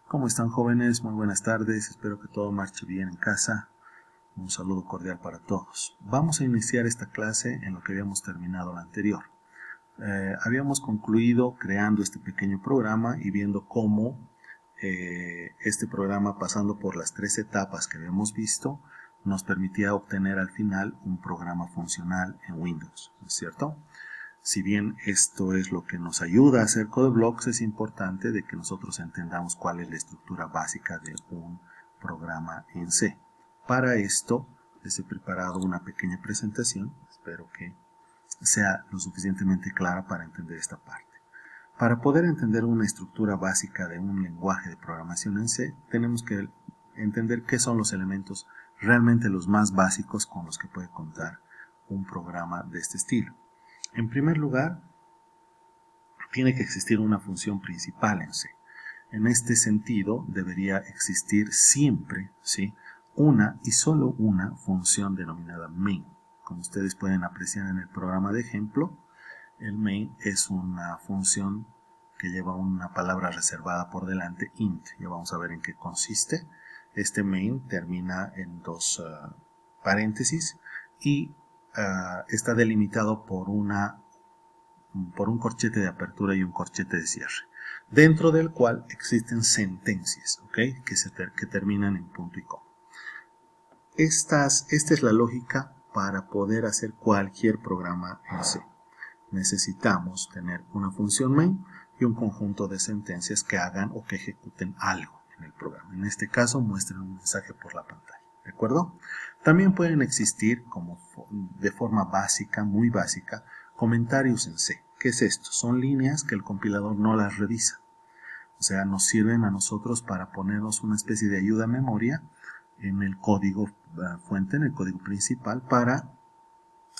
¿Cómo están, jóvenes? Muy buenas tardes, espero que todo marche bien en casa. Un saludo cordial para todos. Vamos a iniciar esta clase en lo que habíamos terminado la anterior. Habíamos concluido creando este pequeño programa y viendo cómo este programa, pasando por las 3 etapas que habíamos visto, nos permitía obtener al final un programa funcional en Windows, ¿no es cierto? Si bien esto es lo que nos ayuda a hacer CodeBlocks, es importante de que nosotros entendamos cuál es la estructura básica de un programa en C. Para esto les he preparado una pequeña presentación, espero que sea lo suficientemente clara para entender esta parte. Para poder entender una estructura básica de un lenguaje de programación en C, tenemos que entender qué son los elementos realmente los más básicos con los que puede contar un programa de este estilo. En primer lugar, tiene que existir una función principal en C. En este sentido, debería existir siempre, ¿sí?, una y solo una función denominada main. Como ustedes pueden apreciar en el programa de ejemplo, el main es una función que lleva una palabra reservada por delante, int. Ya vamos a ver en qué consiste. Este main termina en dos paréntesis y está delimitado por un corchete de apertura y un corchete de cierre, dentro del cual existen sentencias, ¿okay?, que terminan en punto y coma. Esta es la lógica para poder hacer cualquier programa en C. Necesitamos tener una función main y un conjunto de sentencias que hagan o que ejecuten algo en el programa. En este caso, muestren un mensaje por la pantalla. ¿De acuerdo? También pueden existir, de forma básica, muy básica, comentarios en C. ¿Qué es esto? Son líneas que el compilador no las revisa. O sea, nos sirven a nosotros para ponernos una especie de ayuda a memoria en el código fuente, en el código principal, para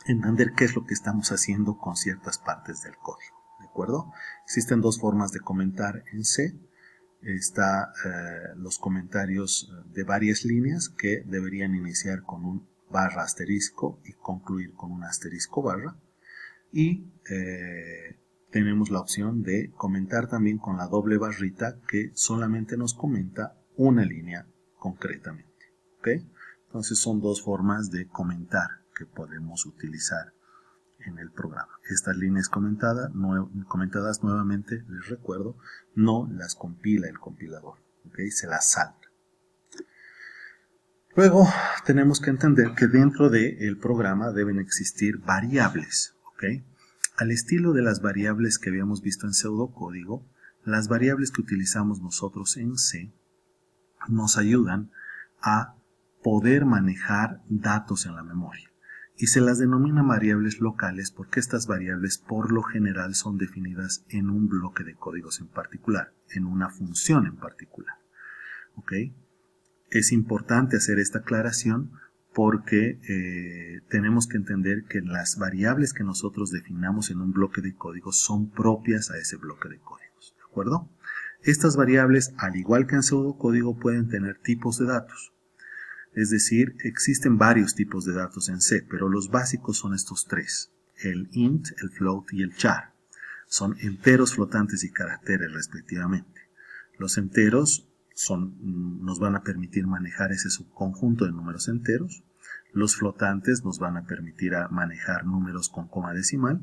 entender qué es lo que estamos haciendo con ciertas partes del código. ¿De acuerdo? Existen dos formas de comentar en C. Está los comentarios de varias líneas que deberían iniciar con un barra asterisco y concluir con un asterisco barra. Y tenemos la opción de comentar también con la doble barrita, que solamente nos comenta una línea concretamente. ¿Okay? Entonces son dos formas de comentar que podemos utilizar en el programa. Estas líneas comentadas nuevamente, les recuerdo, no las compila el compilador, ¿okay? Se las salta. Luego tenemos que entender que dentro del programa deben existir variables, ¿okay? Al estilo de las variables que habíamos visto en pseudocódigo, las variables que utilizamos nosotros en C nos ayudan a poder manejar datos en la memoria. Y se las denomina variables locales porque estas variables por lo general son definidas en un bloque de códigos en particular, en una función en particular. ¿Ok? Es importante hacer esta aclaración porque tenemos que entender que las variables que nosotros definamos en un bloque de códigos son propias a ese bloque de códigos. ¿De acuerdo? Estas variables, al igual que en pseudocódigo, pueden tener tipos de datos. Es decir, existen varios tipos de datos en C, pero los básicos son estos tres: el int, el float y el char. Son enteros, flotantes y caracteres respectivamente. Los enteros nos van a permitir manejar ese subconjunto de números enteros. Los flotantes nos van a permitir manejar números con coma decimal.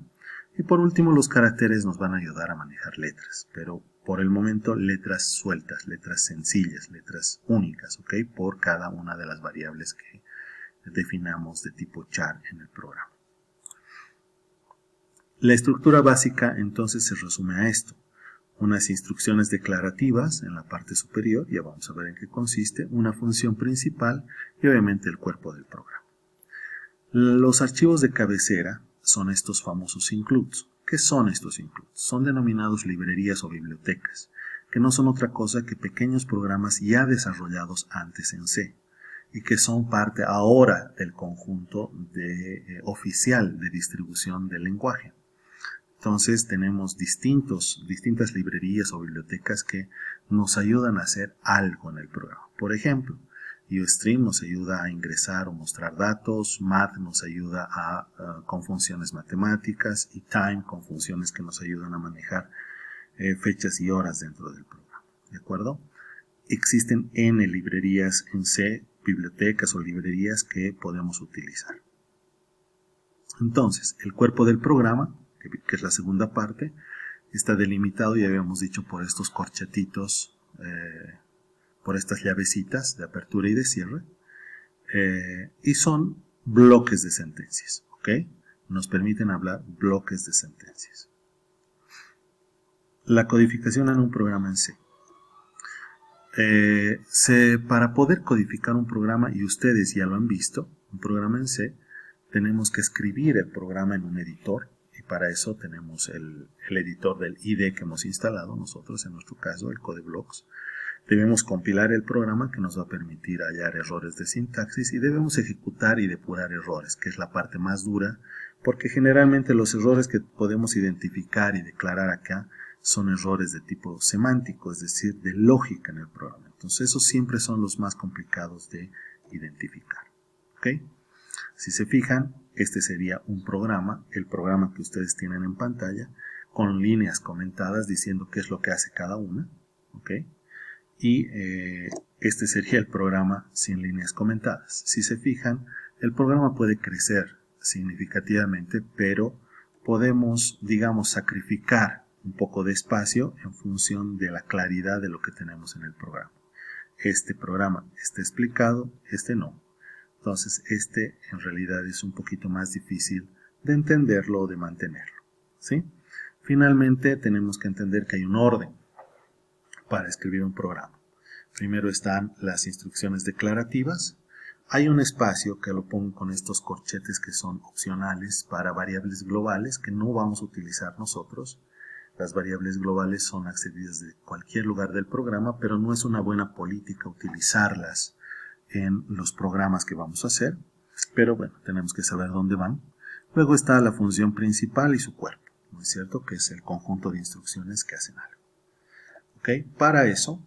Y por último, los caracteres nos van a ayudar a manejar letras, pero por el momento letras sueltas, letras sencillas, letras únicas, ¿ok? Por cada una de las variables que definamos de tipo char en el programa. La estructura básica entonces se resume a esto: unas instrucciones declarativas en la parte superior, ya vamos a ver en qué consiste, una función principal y obviamente el cuerpo del programa. Los archivos de cabecera son estos famosos includes. ¿Qué son estos includes? Son denominados librerías o bibliotecas, que no son otra cosa que pequeños programas ya desarrollados antes en C y que son parte ahora del conjunto oficial de distribución del lenguaje. Entonces tenemos distintas librerías o bibliotecas que nos ayudan a hacer algo en el programa. Por ejemplo, UStream nos ayuda a ingresar o mostrar datos, Math nos ayuda con funciones matemáticas y Time con funciones que nos ayudan a manejar fechas y horas dentro del programa. ¿De acuerdo? existen N librerías en C, bibliotecas o librerías que podemos utilizar. Entonces, el cuerpo del programa, que es la segunda parte, está delimitado, ya habíamos dicho, por estos corchetitos, por estas llavecitas de apertura y de cierre, y son bloques de sentencias, ¿ok? Nos permiten hablar bloques de sentencias. La codificación en un programa en C. Para poder codificar un programa, y ustedes ya lo han visto, un programa en C, tenemos que escribir el programa en un editor, y para eso tenemos el editor del IDE que hemos instalado nosotros, en nuestro caso el CodeBlocks. Debemos compilar el programa que nos va a permitir hallar errores de sintaxis y debemos ejecutar y depurar errores, que es la parte más dura, porque generalmente los errores que podemos identificar y declarar acá son errores de tipo semántico, es decir, de lógica en el programa. Entonces esos siempre son los más complicados de identificar. ¿Ok? Si se fijan, este sería un programa, el programa que ustedes tienen en pantalla, con líneas comentadas diciendo qué es lo que hace cada una. ¿Ok? Y este sería el programa sin líneas comentadas. Si se fijan, el programa puede crecer significativamente, pero podemos, digamos, sacrificar un poco de espacio en función de la claridad de lo que tenemos en el programa. Este programa está explicado, este no. Entonces, este en realidad es un poquito más difícil de entenderlo o de mantenerlo, ¿sí? Finalmente, tenemos que entender que hay un orden para escribir un programa. Primero están las instrucciones declarativas. Hay un espacio que lo pongo con estos corchetes que son opcionales para variables globales que no vamos a utilizar nosotros. Las variables globales son accedidas de cualquier lugar del programa, pero no es una buena política utilizarlas en los programas que vamos a hacer. Pero bueno, tenemos que saber dónde van. Luego está la función principal y su cuerpo, ¿no es cierto? Que es el conjunto de instrucciones que hacen algo. ¿Ok? Para eso,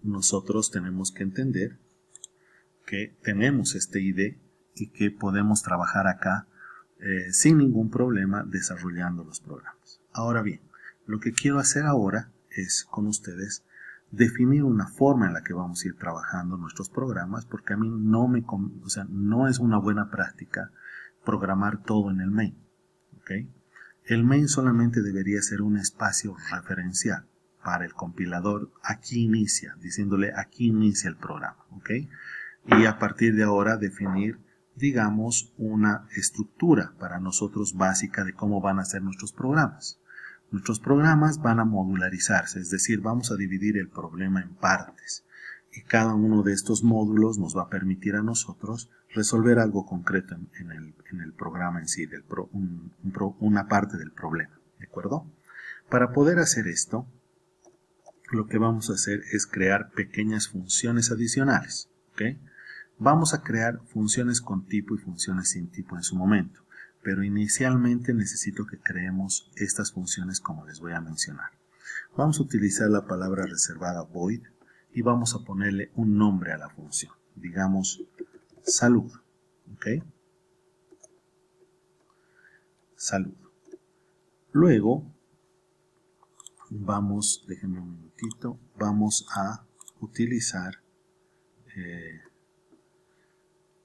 nosotros tenemos que entender que tenemos este ID y que podemos trabajar acá sin ningún problema desarrollando los programas. Ahora bien, lo que quiero hacer ahora es con ustedes definir una forma en la que vamos a ir trabajando nuestros programas, porque a mí no es una buena práctica programar todo en el main. ¿Okay? El main solamente debería ser un espacio referencial para el compilador. Aquí inicia, diciéndole aquí inicia el programa. ¿Okay? Y a partir de ahora definir, digamos, una estructura para nosotros básica de cómo van a ser nuestros programas. Nuestros programas van a modularizarse, es decir, vamos a dividir el problema en partes. Y cada uno de estos módulos nos va a permitir a nosotros resolver algo concreto en el programa en sí, una parte del problema. ¿De acuerdo? Para poder hacer esto, lo que vamos a hacer es crear pequeñas funciones adicionales. ¿Okay? Vamos a crear funciones con tipo y funciones sin tipo en su momento, pero inicialmente necesito que creemos estas funciones como les voy a mencionar. Vamos a utilizar la palabra reservada void y vamos a ponerle un nombre a la función, digamos salud. ¿Ok? Salud. Luego déjenme un minutito, vamos a utilizar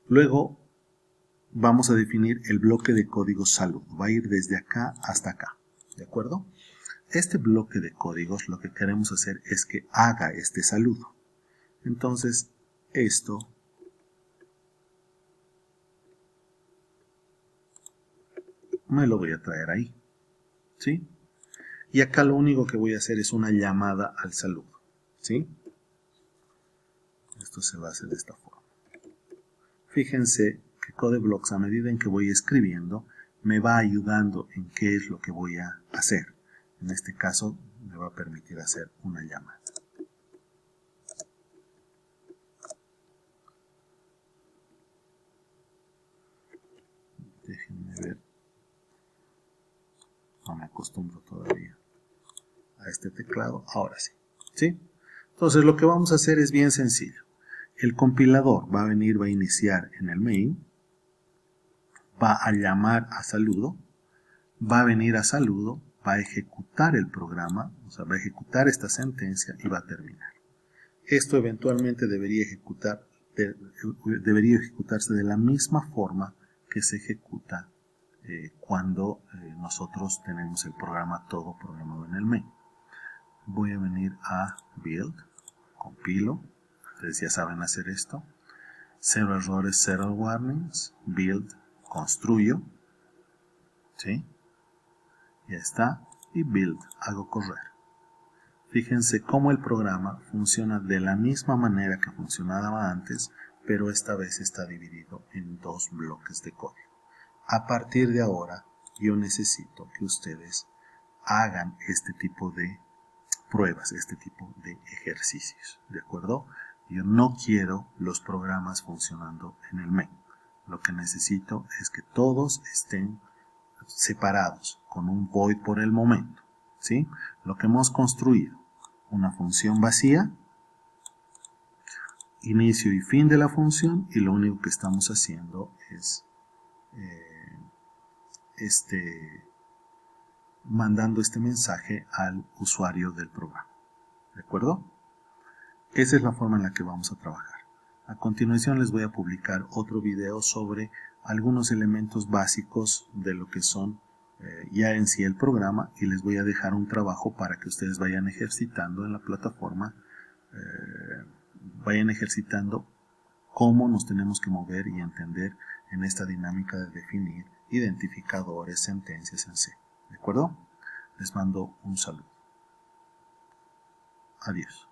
luego vamos a definir el bloque de código salud. Va a ir desde acá hasta acá. ¿De acuerdo? Este bloque de códigos lo que queremos hacer es que haga este saludo. Entonces, esto me lo voy a traer ahí. ¿Sí? Y acá lo único que voy a hacer es una llamada al saludo. ¿Sí? Esto se va a hacer de esta forma. Fíjense que CodeBlocks, a medida en que voy escribiendo, me va ayudando en qué es lo que voy a hacer. En este caso, me va a permitir hacer una llamada. Déjenme ver. No me acostumbro todavía a este teclado. Ahora sí. ¿Sí? Entonces, lo que vamos a hacer es bien sencillo. El compilador va a iniciar en el main, va a llamar a saludo, va a venir a saludo, va a ejecutar el programa, o sea, va a ejecutar esta sentencia y va a terminar. Esto eventualmente debería ejecutarse de la misma forma que se ejecuta cuando nosotros tenemos el programa todo programado en el main. Voy a venir a Build, compilo, ustedes ya saben hacer esto, 0 errores, 0 warnings, Build, construyo, ¿sí? Ya está, y Build, hago correr. Fíjense cómo el programa funciona de la misma manera que funcionaba antes, pero esta vez está dividido en 2 bloques de código. A partir de ahora, yo necesito que ustedes hagan este tipo de pruebas, este tipo de ejercicios, ¿de acuerdo? Yo no quiero los programas funcionando en el main. Lo que necesito es que todos estén separados con un void por el momento, ¿sí? Lo que hemos construido, una función vacía, inicio y fin de la función, y lo único que estamos haciendo es mandando este mensaje al usuario del programa, ¿de acuerdo? Esa es la forma en la que vamos a trabajar. A continuación les voy a publicar otro video sobre algunos elementos básicos de lo que son ya en sí el programa, y les voy a dejar un trabajo para que ustedes vayan ejercitando en la plataforma, vayan ejercitando cómo nos tenemos que mover y entender en esta dinámica de definir identificadores, sentencias en C. ¿De acuerdo? Les mando un saludo. Adiós.